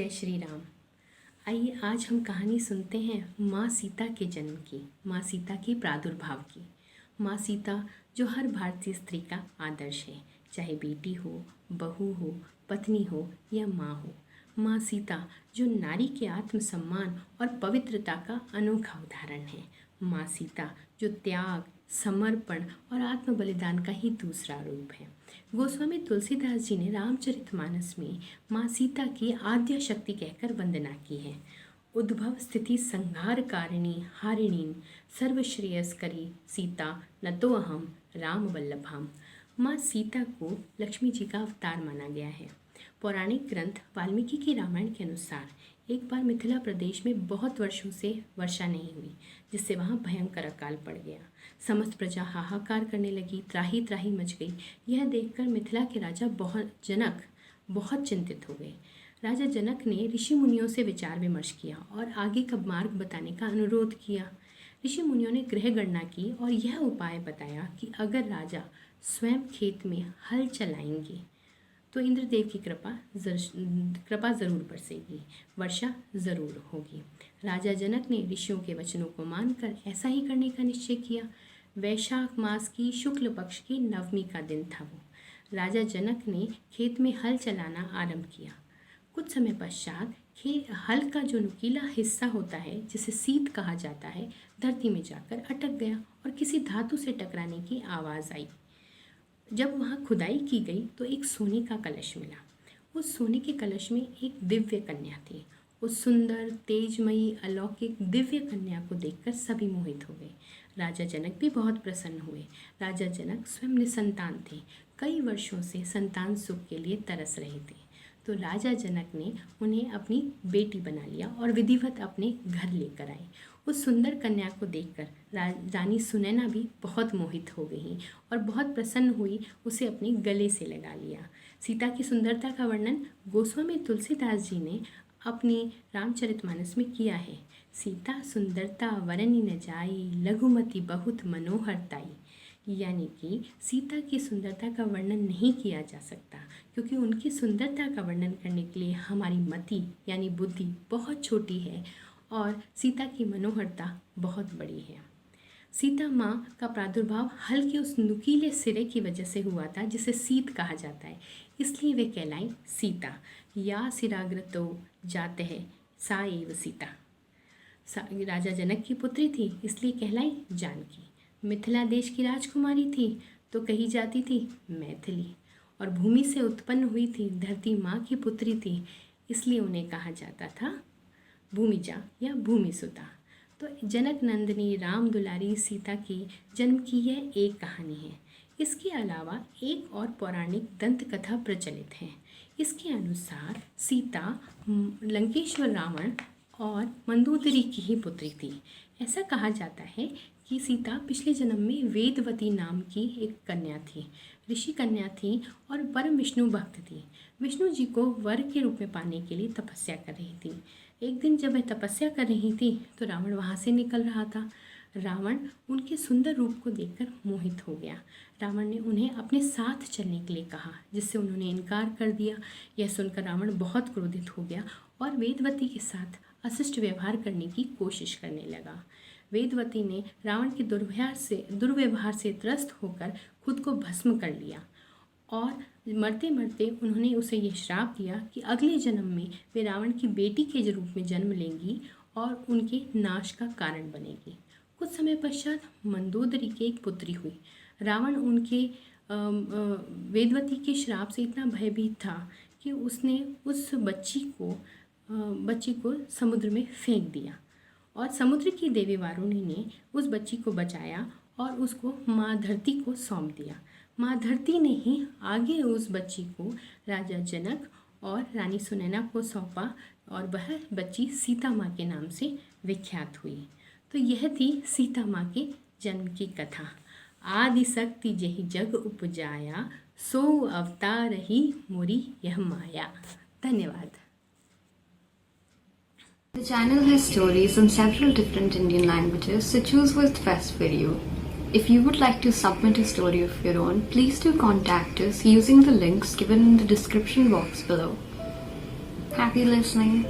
जय श्री राम। आइए आज हम कहानी सुनते हैं माँ सीता के जन्म की, माँ सीता के प्रादुर्भाव की। माँ सीता जो हर भारतीय स्त्री का आदर्श है, चाहे बेटी हो, बहू हो, पत्नी हो या माँ हो। माँ सीता जो नारी के आत्मसम्मान और पवित्रता का अनोखा उदाहरण है। माँ सीता जो त्याग, समर्पण और आत्म बलिदान का ही दूसरा रूप है। गोस्वामी तुलसीदास जी ने रामचरितमानस में माँ सीता की आद्य शक्ति कहकर वंदना की है। उद्भव स्थिति संहार कारिणी हारिणी सर्वश्रेयस्करी सीता न तो अहम राम वल्लभाम। माँ सीता को लक्ष्मी जी का अवतार माना गया है। पौराणिक ग्रंथ वाल्मीकि की रामायण के अनुसार एक बार मिथिला प्रदेश में बहुत वर्षों से वर्षा नहीं हुई, जिससे वहाँ भयंकर अकाल पड़ गया। समस्त प्रजा हाहाकार करने लगी, त्राही त्राही मच गई। यह देखकर मिथिला के राजा जनक बहुत चिंतित हो गए। राजा जनक ने ऋषि मुनियों से विचार विमर्श किया और आगे का मार्ग बताने का अनुरोध किया। ऋषि मुनियों ने गृह गणना की और यह उपाय बताया कि अगर राजा स्वयं खेत में हल चलाएंगे तो इंद्रदेव की कृपा ज़रूर बरसेगी, वर्षा ज़रूर होगी। राजा जनक ने ऋषियों के वचनों को मानकर ऐसा ही करने का निश्चय किया। वैशाख मास की शुक्ल पक्ष की नवमी का दिन था वो। राजा जनक ने खेत में हल चलाना आरंभ किया। कुछ समय पश्चात हल का जो नुकीला हिस्सा होता है, जिसे सीत कहा जाता है, धरती में जाकर अटक गया और किसी धातु से टकराने की आवाज़ आई। जब वहाँ खुदाई की गई तो एक सोने का कलश मिला। उस सोने के कलश में एक दिव्य कन्या थी। उस सुंदर, तेजमयी, अलौकिक दिव्य कन्या को देखकर सभी मोहित हो गए। राजा जनक भी बहुत प्रसन्न हुए। राजा जनक स्वयं निसंतान थे, कई वर्षों से संतान सुख के लिए तरस रहे थे। तो राजा जनक ने उन्हें अपनी बेटी बना लिया और विधिवत अपने घर लेकर आए। उस सुंदर कन्या को देखकर रानी सुनैना भी बहुत मोहित हो गई और बहुत प्रसन्न हुई, उसे अपने गले से लगा लिया। सीता की सुंदरता का वर्णन गोस्वामी तुलसीदास जी ने अपनी रामचरितमानस में किया है। सीता सुंदरता वरनि न जाई, लघुमति बहुत मनोहरताई। यानी कि सीता की सुंदरता का वर्णन नहीं किया जा सकता, क्योंकि उनकी सुंदरता का वर्णन करने के लिए हमारी मति यानी बुद्धि बहुत छोटी है और सीता की मनोहरता बहुत बड़ी है। सीता माँ का प्रादुर्भाव हल के उस नुकीले सिरे की वजह से हुआ था, जिसे सीत कहा जाता है, इसलिए वे कहलाई सीता। या सिराग्रतो जाते हैं सा एव सीता। राजा जनक की पुत्री थी, इसलिए कहलाई जानकी। मिथिला देश की राजकुमारी थी तो कही जाती थी मैथिली, और भूमि से उत्पन्न हुई थी, धरती माँ की पुत्री थी, इसलिए उन्हें कहा जाता था भूमिजा या भूमिसुता। तो जनक नंदिनी राम दुलारी सीता की जन्म की यह एक कहानी है। इसके अलावा एक और पौराणिक दंत कथा प्रचलित है। इसके अनुसार सीता लंकेश्वर रावण और मंदोदरी की ही पुत्री थी। ऐसा कहा जाता है कि सीता पिछले जन्म में वेदवती नाम की एक कन्या थी, ऋषि कन्या थी और परम विष्णु भक्त थी। विष्णु जी को वर के रूप में पाने के लिए तपस्या कर रही थी। एक दिन जब वह तपस्या कर रही थी तो रावण वहाँ से निकल रहा था। रावण उनके सुंदर रूप को देखकर मोहित हो गया। रावण ने उन्हें अपने साथ चलने के लिए कहा, जिससे उन्होंने इनकार कर दिया। यह सुनकर रावण बहुत क्रोधित हो गया और वेदवती के साथ अशिष्ट व्यवहार करने की कोशिश करने लगा। वेदवती ने रावण के दुर्व्यवहार से त्रस्त होकर खुद को भस्म कर लिया और मरते मरते उन्होंने उसे यह श्राप दिया कि अगले जन्म में वे रावण की बेटी के रूप में जन्म लेंगी और उनके नाश का कारण बनेगी। कुछ समय पश्चात मंदोदरी की एक पुत्री हुई। रावण उनके वेदवती के श्राप से इतना भयभीत था कि उसने उस बच्ची को समुद्र में फेंक दिया और समुद्र की देवी वारुणी ने उस बच्ची को बचाया और उसको माँ धरती को सौंप दिया। माँ धरती ने ही आगे उस बच्ची को राजा जनक और रानी सुनैना को सौंपा और वह बच्ची सीता माँ के नाम से विख्यात हुई। तो यह थी सीता माँ के जन्म की कथा। आदि शक्ति जहि जग उपजाया, सो अवतार ही मोरी यह माया। धन्यवाद। The channel has stories in several different Indian languages, so choose what's best for you. If you would like to submit a story of your own, please do contact us using the links given in the description box below. Happy listening.